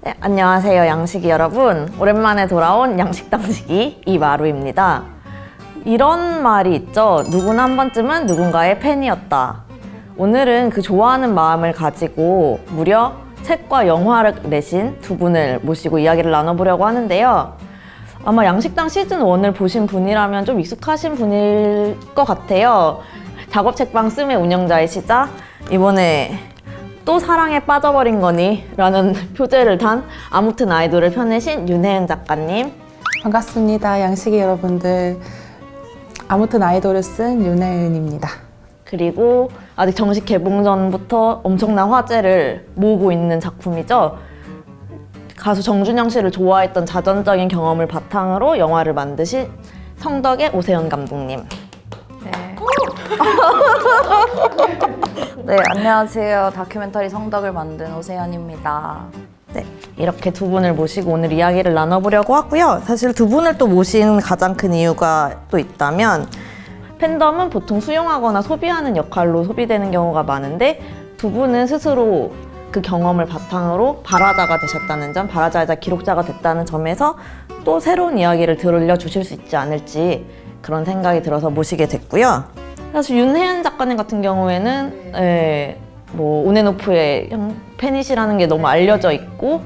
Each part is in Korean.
네, 안녕하세요 양식이 여러분. 오랜만에 돌아온 양식당식이 이마루입니다. 이런 말이 있죠. 누구나 한 번쯤은 누군가의 팬이었다. 오늘은 그 좋아하는 마음을 가지고 무려 책과 영화를 내신 두 분을 모시고 이야기를 나눠보려고 하는데요. 아마 양식당 시즌 1을 보신 분이라면 좀 익숙하신 분일 것 같아요. 작업책방 씀의 운영자이시자 이번에 또 사랑에 빠져버린 거니? 라는 표제를 단 아무튼 아이돌을 펴내신 윤혜은 작가님. 반갑습니다. 양식이 여러분들. 아무튼 아이돌을 쓴 윤혜은입니다. 그리고 아직 정식 개봉 전부터 엄청난 화제를 모으고 있는 작품이죠. 가수 정준영 씨를 좋아했던 자전적인 경험을 바탕으로 영화를 만드신 성덕의 오세연 감독님. 네, 안녕하세요. 다큐멘터리 성덕을 만든 오세연입니다. 네, 이렇게 두 분을 모시고 오늘 이야기를 나눠보려고 하고요. 사실 두 분을 또 모신 가장 큰 이유가 또 있다면 팬덤은 보통 수용하거나 소비하는 역할로 소비되는 경우가 많은데 두 분은 스스로 그 경험을 바탕으로 발화자가 되셨다는 점, 발화자이자 기록자가 됐다는 점에서 또 새로운 이야기를 들려주실 수 있지 않을지 그런 생각이 들어서 모시게 됐고요. 사실 윤혜은 작가님 같은 경우에는 뭐 온앤오프의 팬이시라는 게 너무 알려져 있고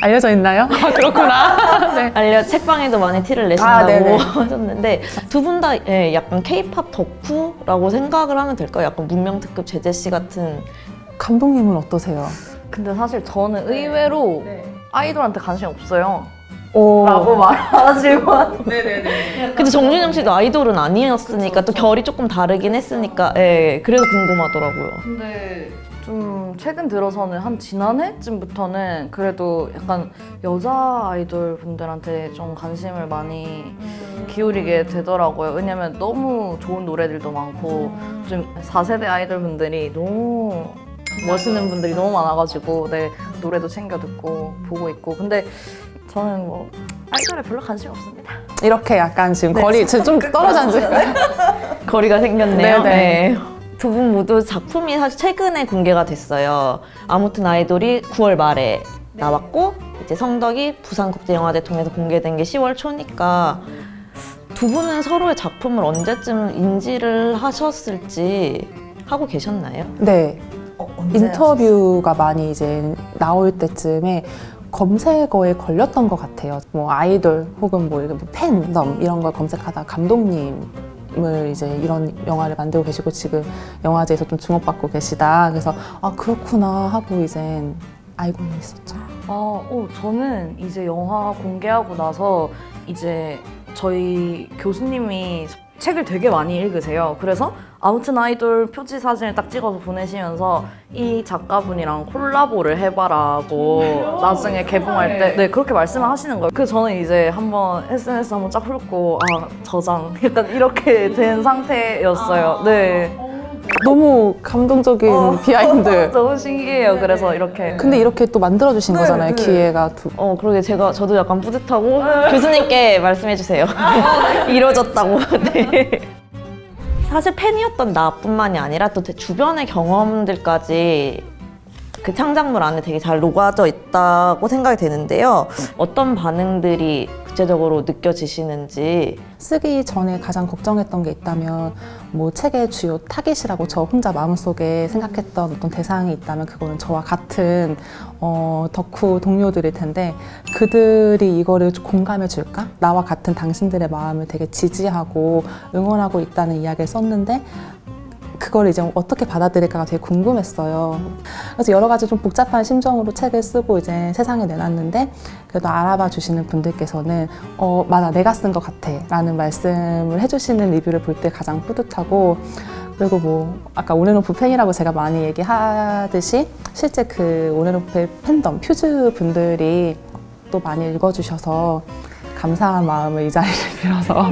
알려져 있나요? 아, 그렇구나. 네. 책방에도 많이 티를 내신다고 하셨는데 두 분 다 약간 K-팝 덕후라고 생각을 하면 될까요? 약간 문명특급 제재 씨 같은. 감독님은 어떠세요? 근데 사실 저는 의외로 아이돌한테 관심이 없어요. 오. 라고 말하지만 근데 정준영 씨도 아이돌은 아니었으니까 또 결이 조금 다르긴 했으니까 그래서 궁금하더라고요. 근데 좀 최근 들어서는 한 지난해쯤부터는 그래도 약간 여자 아이돌 분들한테 좀 관심을 많이 기울이게 되더라고요. 왜냐면 너무 좋은 노래들도 많고 좀 4세대 아이돌 분들이 너무 멋있는 분들이 너무 많아가지고 노래도 챙겨 듣고 보고 있고. 근데 저는 뭐 아이돌에 별로 관심이 없습니다. 이렇게 약간 지금 거리 좀 떨어져 앉으세요. 거리가 생겼네요. 네네. 두 분 모두 작품이 사실 최근에 공개가 됐어요. 아무튼 아이돌이 9월 말에 나왔고 이제 성덕이 부산국제영화제 통해서 공개된 게 10월 초니까 두 분은 서로의 작품을 언제쯤 인지를 하셨을지 하고 계셨나요? 네. 언제 인터뷰가 많이 이제 나올 때쯤에 검색어에 걸렸던 것 같아요. 뭐 아이돌 혹은 뭐 팬덤 이런 걸 검색하다 감독님을 이제 이런 영화를 만들고 계시고 지금 영화제에서 좀 주목받고 계시다. 그래서 아 그렇구나 하고 이젠 알고는 있었죠. 저는 이제 영화 공개하고 나서 이제 저희 교수님이 책을 되게 많이 읽으세요. 그래서 아무튼 아이돌 표지 사진을 딱 찍어서 보내시면서 이 작가분이랑 콜라보를 해봐라고 나중에 개봉할 때 그렇게 말씀을 하시는 거예요. 그래서 저는 이제 한번 SNS 한번 쫙 훑고 저장 약간 이렇게 된 상태였어요. 네. 너무 감동적인 비하인드. 너무 신기해요. 그래서 이렇게 근데 이렇게 또 만들어주신 거잖아요. 기회가 그러게 저도 약간 뿌듯하고 교수님께 말씀해 주세요. 이루어졌다고. 네. 사실 팬이었던 나뿐만이 아니라 또 주변의 경험들까지 그 창작물 안에 되게 잘 녹아져 있다고 생각이 되는데요. 어떤 반응들이 구체적으로 느껴지시는지. 쓰기 전에 가장 걱정했던 게 있다면 뭐 책의 주요 타깃이라고 저 혼자 마음속에 생각했던 어떤 대상이 있다면 그거는 저와 같은 덕후 동료들일 텐데 그들이 이거를 공감해 줄까? 나와 같은 당신들의 마음을 되게 지지하고 응원하고 있다는 이야기를 썼는데 그걸 이제 어떻게 받아들일까가 되게 궁금했어요. 그래서 여러 가지 좀 복잡한 심정으로 책을 쓰고 이제 세상에 내놨는데 그래도 알아봐 주시는 분들께서는 맞아 내가 쓴 것 같아 라는 말씀을 해주시는 리뷰를 볼 때 가장 뿌듯하고 그리고 뭐 아까 온앤오프 팬이라고 제가 많이 얘기하듯이 실제 그 온앤오프의 팬덤 퓨즈 분들이 또 많이 읽어주셔서 감사한 마음을 이 자리를 빌어서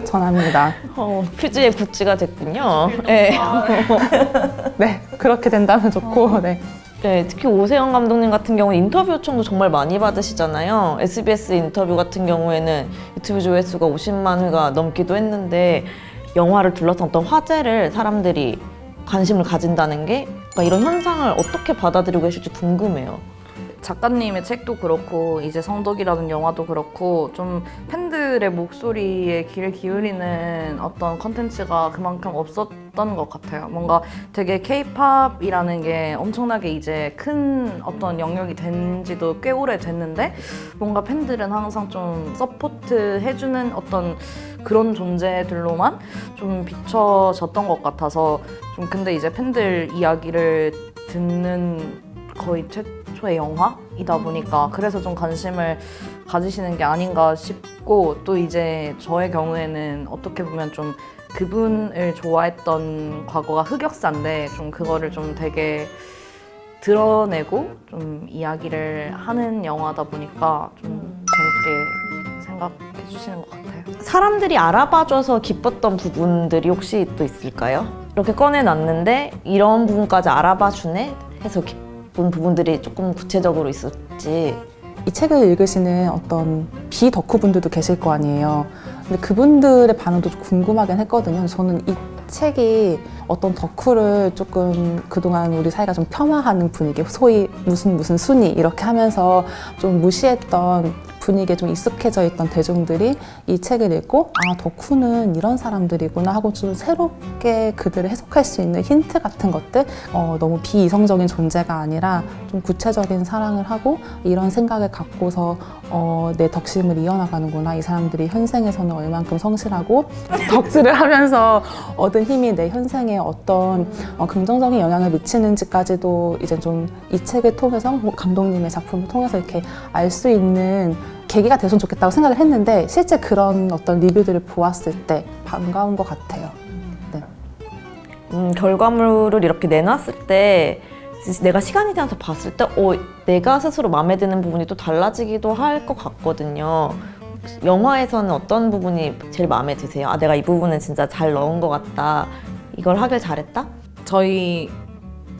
전합니다. 퓨즈의 굿즈가 됐군요. 네. 네, 그렇게 된다면 좋고, 네. 네, 특히 오세영 감독님 같은 경우는 인터뷰 요청도 정말 많이 받으시잖아요. SBS 인터뷰 같은 경우에는 유튜브 조회수가 50만 회가 넘기도 했는데 영화를 둘러싼 어떤 화제를 사람들이 관심을 가진다는 게 이런 현상을 어떻게 받아들이고 계실지 궁금해요. 작가님의 책도 그렇고 이제 성덕이라는 영화도 그렇고 좀 팬들의 목소리에 귀를 기울이는 어떤 컨텐츠가 그만큼 없었던 것 같아요. 뭔가 되게 K-팝이라는 게 엄청나게 이제 큰 어떤 영역이 된 지도 꽤 오래 됐는데 뭔가 팬들은 항상 좀 서포트 해주는 어떤 그런 존재들로만 좀 비춰졌던 것 같아서 좀 근데 이제 팬들 이야기를 듣는 거의 최초의 영화이다 보니까 그래서 좀 관심을 가지시는 게 아닌가 싶고 또 이제 저의 경우에는 어떻게 보면 좀 그분을 좋아했던 과거가 흑역사인데 좀 그거를 좀 되게 드러내고 좀 이야기를 하는 영화다 보니까 좀 재밌게 생각해 주시는 것 같아요. 사람들이 알아봐줘서 기뻤던 부분들이 혹시 또 있을까요? 이렇게 꺼내놨는데 이런 부분까지 알아봐주네 해서 기쁜 부분들이 조금 구체적으로 있었지. 이 책을 읽으시는 어떤 비덕후분들도 계실 거 아니에요. 근데 그분들의 반응도 좀 궁금하긴 했거든요. 저는 이 책이 어떤 덕후를 조금 그동안 우리 사회가 좀 폄하하는 분위기, 소위 무슨 순위 이렇게 하면서 좀 무시했던 분위기에 좀 익숙해져 있던 대중들이 이 책을 읽고 아 덕후는 이런 사람들이구나 하고 좀 새롭게 그들을 해석할 수 있는 힌트 같은 것들 너무 비이성적인 존재가 아니라 좀 구체적인 사랑을 하고 이런 생각을 갖고서 내 덕심을 이어나가는구나. 이 사람들이 현생에서는 얼만큼 성실하고 덕질을 하면서 얻은 힘이 내 현생에 어떤 긍정적인 영향을 미치는지까지도 이제 좀 이 책을 통해서 감독님의 작품을 통해서 이렇게 알 수 있는 계기가 됐으면 좋겠다고 생각을 했는데 실제 그런 어떤 리뷰들을 보았을 때 반가운 것 같아요. 네. 결과물을 이렇게 내놨을 때 내가 시간이 지나서 봤을 때 내가 스스로 마음에 드는 부분이 또 달라지기도 할 것 같거든요. 영화에서는 어떤 부분이 제일 마음에 드세요? 아, 내가 이 부분은 진짜 잘 넣은 것 같다. 이걸 하길 잘했다? 저희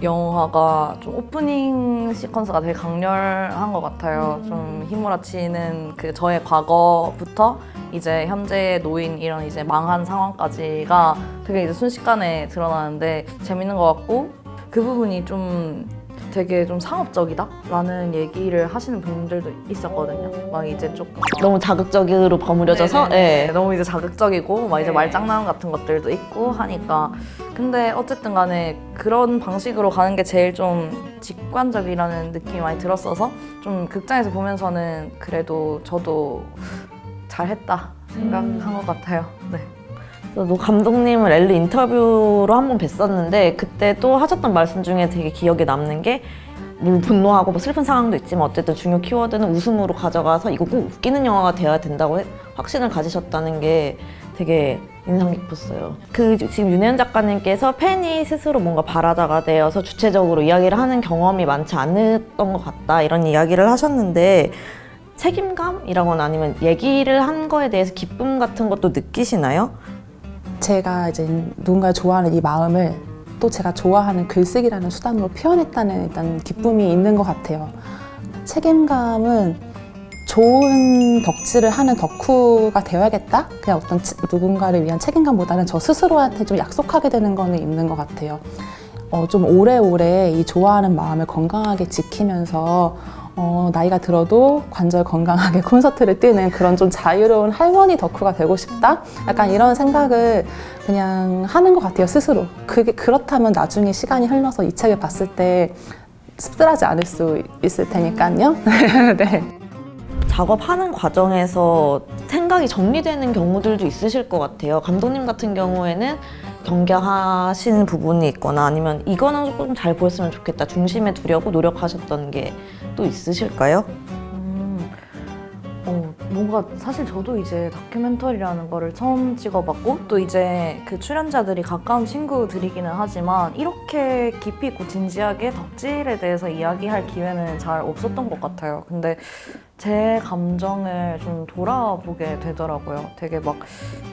영화가 좀 오프닝 시퀀스가 되게 강렬한 것 같아요. 좀 휘몰아치는 그 저의 과거부터 이제 현재에 놓인 이런 이제 망한 상황까지가 되게 이제 순식간에 드러나는데 재밌는 것 같고 그 부분이 좀 되게 좀 상업적이다라는 얘기를 하시는 분들도 있었거든요. 막 이제 조금 너무 자극적으로 버무려져서 네, 너무 이제 자극적이고 막 이제 네. 말장난 같은 것들도 있고 하니까 근데 어쨌든 간에 그런 방식으로 가는 게 제일 좀 직관적이라는 느낌이 많이 들었어서 좀 극장에서 보면서는 그래도 저도 잘했다 생각한 것 같아요. 네. 저도 감독님을 엘르 인터뷰로 한 번 뵀었는데 그때 또 하셨던 말씀 중에 되게 기억에 남는 게 물론 분노하고 뭐 슬픈 상황도 있지만 어쨌든 중요 키워드는 웃음으로 가져가서 이거 꼭 웃기는 영화가 되어야 된다고 확신을 가지셨다는 게 되게 인상 깊었어요. 지금 윤혜연 작가님께서 팬이 스스로 뭔가 발화자가 되어서 주체적으로 이야기를 하는 경험이 많지 않았던 것 같다 이런 이야기를 하셨는데 책임감이라거나 아니면 얘기를 한 거에 대해서 기쁨 같은 것도 느끼시나요? 제가 이제 누군가를 좋아하는 이 마음을 또 제가 좋아하는 글쓰기라는 수단으로 표현했다는 일단 기쁨이 있는 것 같아요. 책임감은 좋은 덕질을 하는 덕후가 되어야겠다? 그냥 어떤 누군가를 위한 책임감보다는 저 스스로한테 좀 약속하게 되는 거는 있는 것 같아요. 좀 오래오래 이 좋아하는 마음을 건강하게 지키면서 나이가 들어도 관절 건강하게 콘서트를 뛰는 그런 좀 자유로운 할머니 덕후가 되고 싶다? 약간 이런 생각을 그냥 하는 것 같아요, 스스로. 그렇다면 나중에 시간이 흘러서 이 책을 봤을 때 씁쓸하지 않을 수 있을 테니까요. 네. 작업하는 과정에서 생각이 정리되는 경우들도 있으실 것 같아요. 감독님 같은 경우에는 경계하시는 부분이 있거나 아니면 이거는 조금 잘 보였으면 좋겠다 중심에 두려고 노력하셨던 게 또 있으실까요? 뭔가 사실 저도 이제 다큐멘터리라는 거를 처음 찍어봤고 또 이제 그 출연자들이 가까운 친구들이기는 하지만 이렇게 깊이 있고 진지하게 덕질에 대해서 이야기할 기회는 잘 없었던 것 같아요. 근데 제 감정을 좀 돌아보게 되더라고요. 되게 막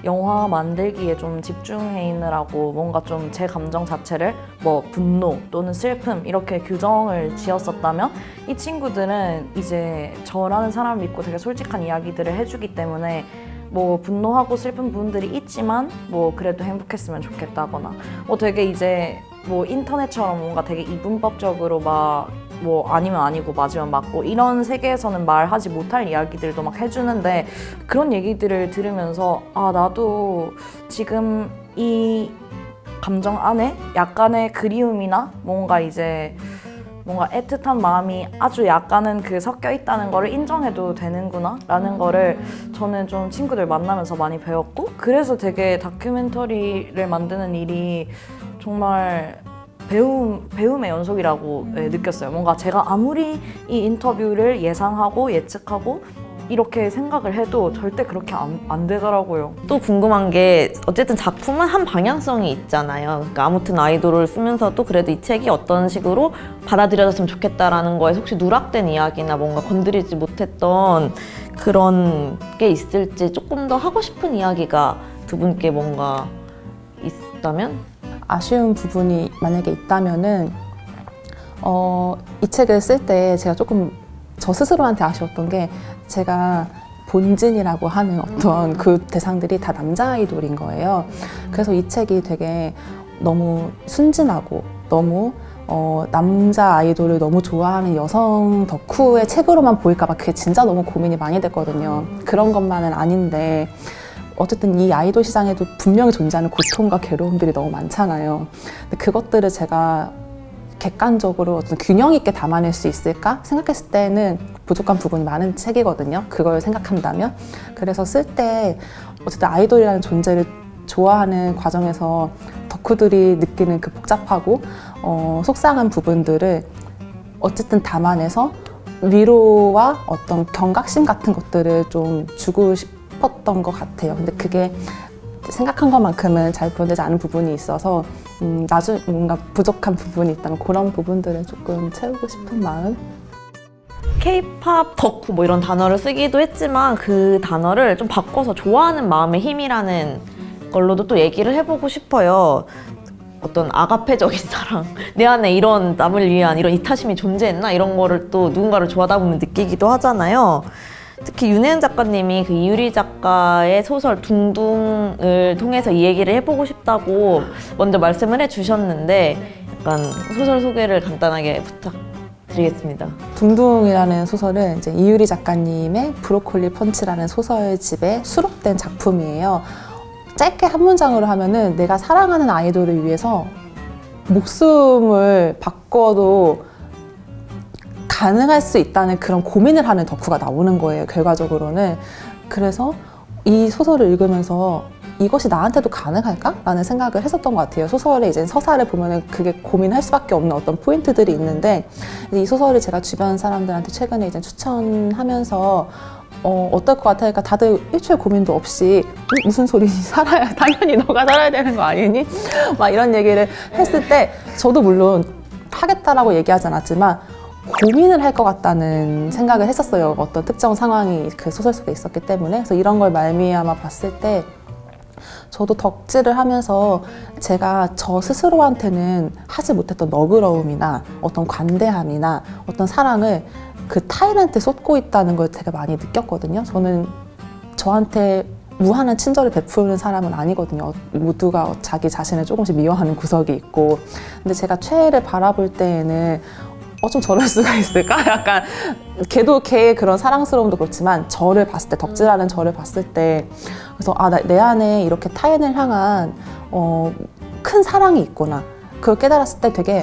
영화 만들기에 좀 집중해 있느라고 뭔가 좀 제 감정 자체를 뭐 분노 또는 슬픔 이렇게 규정을 지었었다면 이 친구들은 이제 저라는 사람을 믿고 되게 솔직한 이야기들을 해주기 때문에 뭐 분노하고 슬픈 부분들이 있지만 뭐 그래도 행복했으면 좋겠다거나 뭐 되게 이제 뭐 인터넷처럼 뭔가 되게 이분법적으로 막 뭐 아니면 아니고 맞으면 맞고 이런 세계에서는 말하지 못할 이야기들도 막 해주는데 그런 얘기들을 들으면서 아 나도 지금 이 감정 안에 약간의 그리움이나 뭔가 이제 뭔가 애틋한 마음이 아주 약간은 그 섞여 있다는 거를 인정해도 되는구나 라는 거를 저는 좀 친구들 만나면서 많이 배웠고 그래서 되게 다큐멘터리를 만드는 일이 정말 배움의 연속이라고 느꼈어요. 뭔가 제가 아무리 이 인터뷰를 예상하고 예측하고 이렇게 생각을 해도 절대 그렇게 안 되더라고요. 또 궁금한 게 어쨌든 작품은 한 방향성이 있잖아요. 그러니까 아무튼 아이돌을 쓰면서도 그래도 이 책이 어떤 식으로 받아들여졌으면 좋겠다라는 거에 혹시 누락된 이야기나 뭔가 건드리지 못했던 그런 게 있을지 조금 더 하고 싶은 이야기가 두 분께 뭔가 있다면? 아쉬운 부분이 만약에 있다면은 이 책을 쓸 때 제가 조금 저 스스로한테 아쉬웠던 게 제가 본진이라고 하는 어떤 그 대상들이 다 남자 아이돌인 거예요. 그래서 이 책이 되게 너무 순진하고 너무 남자 아이돌을 너무 좋아하는 여성 덕후의 책으로만 보일까 봐 그게 진짜 너무 고민이 많이 됐거든요. 그런 것만은 아닌데 어쨌든 이 아이돌 시장에도 분명히 존재하는 고통과 괴로움들이 너무 많잖아요. 근데 그것들을 제가 객관적으로 어떤 균형 있게 담아낼 수 있을까 생각했을 때는 부족한 부분이 많은 책이거든요. 그걸 생각한다면. 그래서 쓸 때 어쨌든 아이돌이라는 존재를 좋아하는 과정에서 덕후들이 느끼는 그 복잡하고 속상한 부분들을 어쨌든 담아내서 위로와 어떤 경각심 같은 것들을 좀 주고 싶었던 것 같아요. 근데 그게 생각한 것만큼은 잘 표현되지 않은 부분이 있어서 나중에 뭔가 부족한 부분이 있다면 그런 부분들을 조금 채우고 싶은 마음? K-팝 덕후 뭐 이런 단어를 쓰기도 했지만 그 단어를 좀 바꿔서 좋아하는 마음의 힘이라는 걸로도 또 얘기를 해보고 싶어요. 어떤 아가페적인 사랑, 내 안에 이런 남을 위한 이런 이타심이 존재했나 이런 거를 또 누군가를 좋아하다 보면 느끼기도 하잖아요. 특히 윤혜은 작가님이 그 이유리 작가의 소설 둥둥을 통해서 이 얘기를 해보고 싶다고 먼저 말씀을 해주셨는데 약간 소설 소개를 간단하게 부탁드리겠습니다. 둥둥이라는 소설은 이제 이유리 작가님의 브로콜리 펀치라는 소설집에 수록된 작품이에요. 짧게 한 문장으로 하면은 내가 사랑하는 아이돌을 위해서 목숨을 바꿔도 가능할 수 있다는 그런 고민을 하는 덕후가 나오는 거예요, 결과적으로는. 그래서 이 소설을 읽으면서 이것이 나한테도 가능할까? 라는 생각을 했었던 것 같아요. 소설의 이제 서사를 보면은 그게 고민할 수밖에 없는 어떤 포인트들이 있는데 이 소설을 제가 주변 사람들한테 최근에 이제 추천하면서 어떨 것 같으니까 다들 일초의 고민도 없이 무슨 소리니 살아야 당연히 너가 살아야 되는 거 아니니? 막 이런 얘기를 했을 때 저도 물론 하겠다라고 얘기하지 않았지만 고민을 할 것 같다는 생각을 했었어요. 어떤 특정 상황이 그 소설 속에 있었기 때문에. 그래서 이런 걸 말미암아 봤을 때 저도 덕질을 하면서 제가 저 스스로한테는 하지 못했던 너그러움이나 어떤 관대함이나 어떤 사랑을 그 타인한테 쏟고 있다는 걸 되게 많이 느꼈거든요. 저는 저한테 무한한 친절을 베푸는 사람은 아니거든요. 모두가 자기 자신을 조금씩 미워하는 구석이 있고. 근데 제가 최애를 바라볼 때에는 좀 저럴 수가 있을까? 약간 걔도 걔의 그런 사랑스러움도 그렇지만 저를 봤을 때, 덕질하는 저를 봤을 때 그래서 내 안에 이렇게 타인을 향한 큰 사랑이 있구나. 그걸 깨달았을 때 되게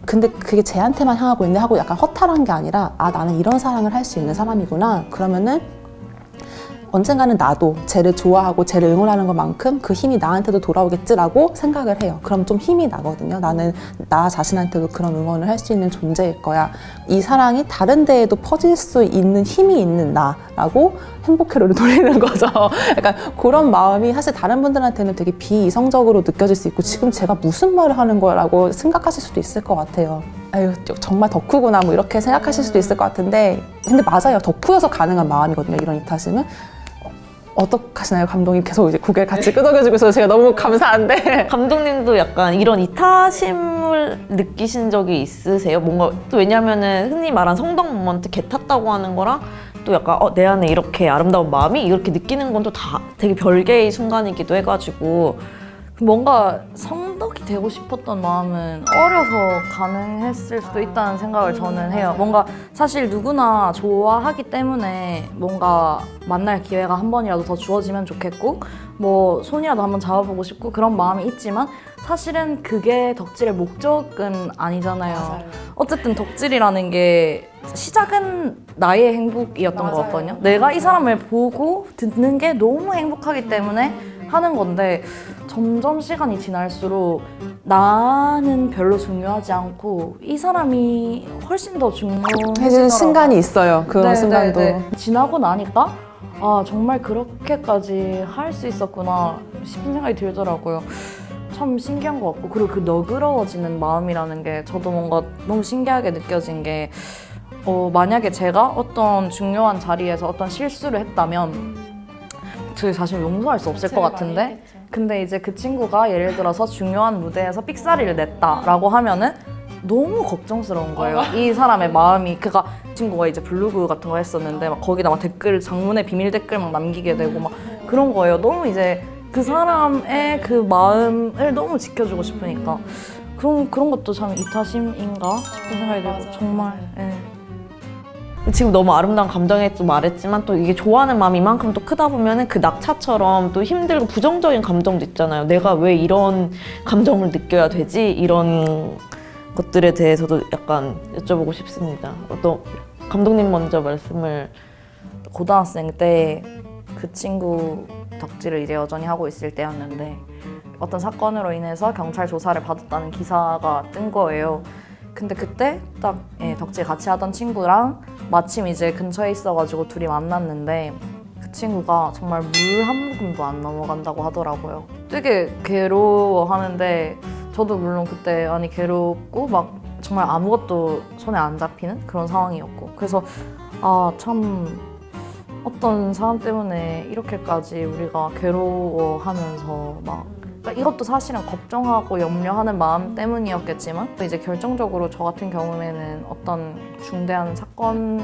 근데 그게 쟤한테만 향하고 있네 하고 약간 허탈한 게 아니라 나는 이런 사랑을 할 수 있는 사람이구나. 그러면은 언젠가는 나도 쟤를 좋아하고 쟤를 응원하는 것만큼 그 힘이 나한테도 돌아오겠지라고 생각을 해요. 그럼 좀 힘이 나거든요. 나는 나 자신한테도 그런 응원을 할 수 있는 존재일 거야. 이 사랑이 다른 데에도 퍼질 수 있는 힘이 있는 나라고 행복회로를 돌리는 거죠. 약간 그런 마음이 사실 다른 분들한테는 되게 비이성적으로 느껴질 수 있고 지금 제가 무슨 말을 하는 거라고 생각하실 수도 있을 것 같아요. 아유 정말 덕후구나 뭐 이렇게 생각하실 수도 있을 것 같은데 근데 맞아요. 덕후여서 가능한 마음이거든요. 이런 이타심은. 어떡하시나요? 감독님 계속 이제 고개를 같이 끄덕여주고 있어서 제가 너무 감사한데 감독님도 약간 이런 이타심을 느끼신 적이 있으세요? 뭔가 또 왜냐면은 흔히 말한 성덕 모먼트 개 탔다고 하는 거랑 또 약간 내 안에 이렇게 아름다운 마음이 이렇게 느끼는 건 또 다 되게 별개의 순간이기도 해가지고 뭔가 성덕이 되고 싶었던 마음은 어려서 가능했을 수도 있다는 생각을 저는 해요. 뭔가 사실 누구나 좋아하기 때문에 뭔가 만날 기회가 한 번이라도 더 주어지면 좋겠고 뭐 손이라도 한번 잡아보고 싶고 그런 마음이 있지만 사실은 그게 덕질의 목적은 아니잖아요. 어쨌든 덕질이라는 게 시작은 나의 행복이었던 것 같거든요. 내가 이 사람을 보고 듣는 게 너무 행복하기 때문에 하는 건데 점점 시간이 지날수록 나는 별로 중요하지 않고 이 사람이 훨씬 더 중요해지더라고요. 해주는 순간이 있어요. 그런 순간도. 지나고 나니까 아 정말 그렇게까지 할 수 있었구나 싶은 생각이 들더라고요. 참 신기한 것 같고 그리고 그 너그러워지는 마음이라는 게 저도 뭔가 너무 신기하게 느껴진 게 만약에 제가 어떤 중요한 자리에서 어떤 실수를 했다면 제 자신을 용서할 수 없을 것 같은데 근데 이제 그 친구가 예를 들어서 중요한 무대에서 삑사리를 냈다라고 하면은 너무 걱정스러운 거예요. 이 사람의 마음이 그가 친구가 이제 블로그 같은 거 했었는데 막 거기다 막 댓글 장문의 비밀 댓글 막 남기게 되고 막 그런 거예요. 너무 이제 그 사람의 그 마음을 너무 지켜주고 싶으니까 그런 것도 참 이타심인가 싶은 생각이 들고 정말 지금 너무 아름다운 감정에 또 말했지만 또 이게 좋아하는 마음이 이만큼 또 크다 보면은 그 낙차처럼 또 힘들고 부정적인 감정도 있잖아요. 내가 왜 이런 감정을 느껴야 되지? 이런 것들에 대해서도 약간 여쭤보고 싶습니다. 또 감독님 먼저 말씀을. 고등학생 때 그 친구 덕질을 이제 여전히 하고 있을 때였는데 어떤 사건으로 인해서 경찰 조사를 받았다는 기사가 뜬 거예요. 근데 그때 딱 덕질 같이 하던 친구랑 마침 이제 근처에 있어가지고 둘이 만났는데 그 친구가 정말 물 한 모금도 안 넘어간다고 하더라고요. 되게 괴로워하는데 저도 물론 그때 많이 괴롭고 막 정말 아무것도 손에 안 잡히는 그런 상황이었고 그래서 아 참 어떤 사람 때문에 이렇게까지 우리가 괴로워하면서 막 그러니까 이것도 사실은 걱정하고 염려하는 마음 때문이었겠지만 이제 결정적으로 저 같은 경우에는 어떤 중대한 사건이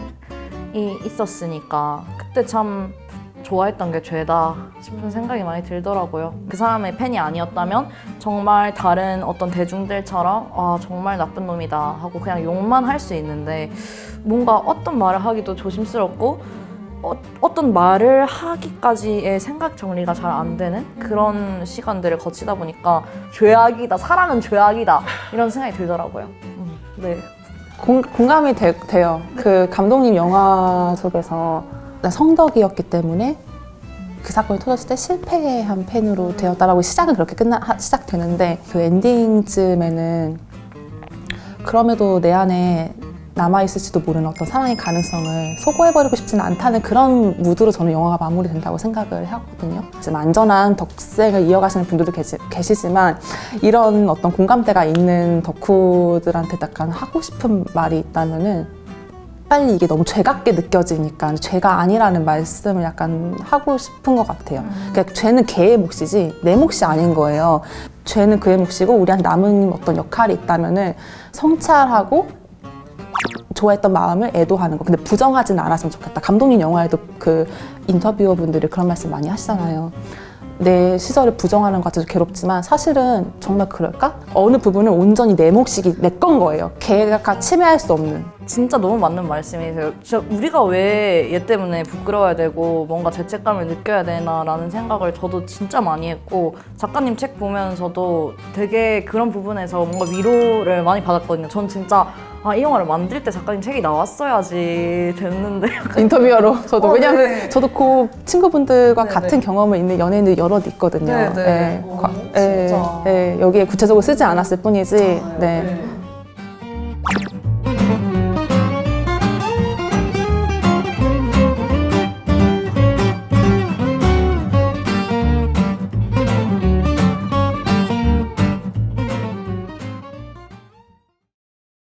있었으니까 그때 참 좋아했던 게 죄다 싶은 생각이 많이 들더라고요. 그 사람의 팬이 아니었다면 정말 다른 어떤 대중들처럼 아 정말 나쁜 놈이다 하고 그냥 욕만 할 수 있는데 뭔가 어떤 말을 하기도 조심스럽고 어떤 말을 하기까지의 생각 정리가 잘 안 되는 그런 시간들을 거치다 보니까 죄악이다, 사랑은 죄악이다 이런 생각이 들더라고요. 네. 공감이 돼요. 그 감독님 영화 속에서 나 성덕이었기 때문에 그 사건이 터졌을 때 실패한 팬으로 되었다라고 시작은 그렇게 시작되는데 그 엔딩쯤에는 그럼에도 내 안에 남아있을지도 모르는 어떤 사랑의 가능성을 소거해버리고 싶지는 않다는 그런 무드로 저는 영화가 마무리된다고 생각을 하거든요. 지금 안전한 덕생을 이어가시는 분들도 계시지만 이런 어떤 공감대가 있는 덕후들한테 약간 하고 싶은 말이 있다면은 빨리 이게 너무 죄 같게 느껴지니까 죄가 아니라는 말씀을 약간 하고 싶은 것 같아요. 그러니까 죄는 걔의 몫이지 내 몫이 아닌 거예요. 죄는 그의 몫이고 우리한테 남은 어떤 역할이 있다면은 성찰하고 좋아했던 마음을 애도하는 거. 근데 부정하진 않았으면 좋겠다. 감독님 영화에도 그 인터뷰어분들이 그런 말씀 많이 하시잖아요. 내 시절을 부정하는 것 같아서 괴롭지만 사실은 정말 그럴까? 어느 부분은 온전히 내 몫이기 내 건 거예요. 걔가 침해할 수 없는. 진짜 너무 맞는 말씀이세요. 진짜 우리가 왜 얘 때문에 부끄러워야 되고 뭔가 죄책감을 느껴야 되나라는 생각을 저도 진짜 많이 했고 작가님 책 보면서도 되게 그런 부분에서 뭔가 위로를 많이 받았거든요. 전 진짜 이 영화를 만들 때 작가님 책이 나왔어야지 됐는데 인터뷰어로 저도 왜냐하면 네. 저도 그 친구분들과 네네. 같은 경험을 있는 연예인들이 여럿 있거든요. 네네. 네. 진짜. 여기에 구체적으로 쓰지 않았을 뿐이지. 네.